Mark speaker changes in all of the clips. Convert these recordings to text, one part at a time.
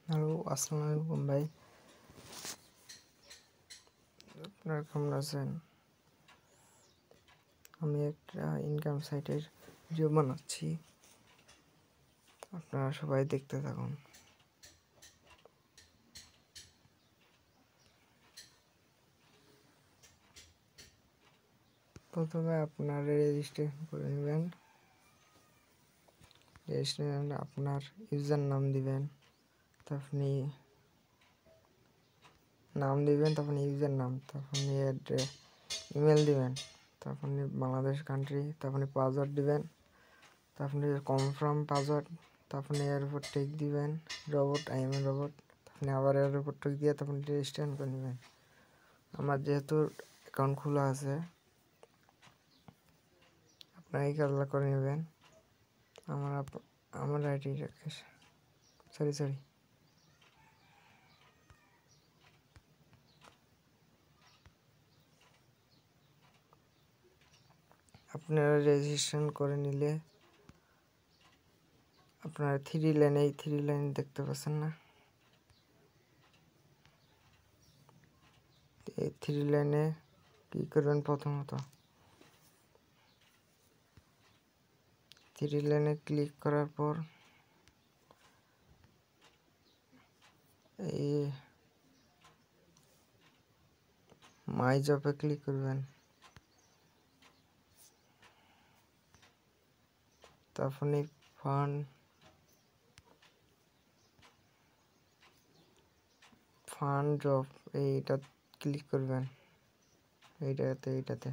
Speaker 1: Hello, আসসালামু আলাইকুম ভাই। আপনারা কেমন আছেন? আমি একটা ইনকাম সাইটের ভিডিও বানাচ্ছি, আপনারা সবাই দেখতে থাকুন। প্রথমে আপনারা রেজিস্ট্রেশন করে নেবেন। রেজিস্ট্রেশন আপনার ইউজার নাম দিবেন, আপনি নাম দিবেন, তখন ইউজার নাম, তখন অ্যাড্রেস, ইমেল দিবেন, তখন বাংলাদেশ কান্ট্রি, তখন পাসওয়ার্ড দিবেন, তখন কনফার্ম পাসওয়ার্ড, তখন এর উপর টিক দিবেন, robot I M A robot, তখন আবার এর উপর টিক দিয়ে তখন রেজিস্ট্রেশন করে নেবেন। আমার যেহেতু অ্যাকাউন্ট খোলা আছে, আপনারা এই কাজটা করে নেবেন। আমার আইডি সরি আপনারা রেজিস্ট্রেশন করে নিলে আপনারা থ্রি লাইন দেখতে পাচ্ছেন না? এই থ্রি লাইনে ক্লিক করবেন। প্রথমত থ্রি লাইনে ক্লিক করার পর এই মাই জবে ক্লিক করবেন। তারপর ফান্ড জব এইটা ক্লিক করবেন। এইটাতে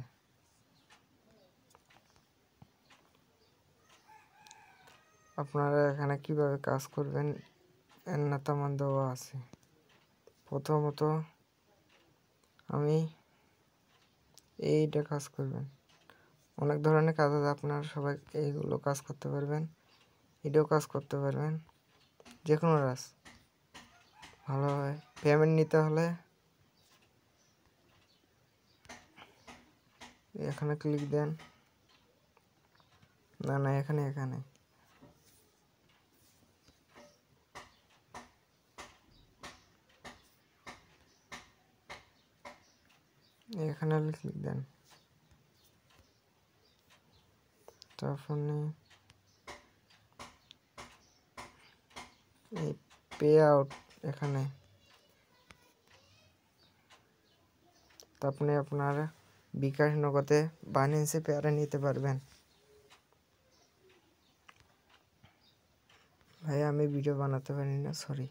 Speaker 1: আপনারা এখানে কিভাবে কাজ করবেন এর নাতামান দেওয়া আছে। প্রথমত আমি এইটা কাজ করবেন। অনেক ধরনের কাজ আছে, আপনারা সবাই এইগুলো কাজ করতে পারবেন, এটাও কাজ করতে পারবেন, যে কোনো কাজ ভালো হয়। পেমেন্ট নিতে হলে এখানে ক্লিক দেন। না এখানে এখানে ক্লিক দেন। তারপর এই পে আউট এখানে, তারপরে আপনারা বিকাশ নগদে বাইন্যান্সে পেয়ারে নিতে পারবেন। ভাই আমি ভিডিও বানাতে পারি না, সরি।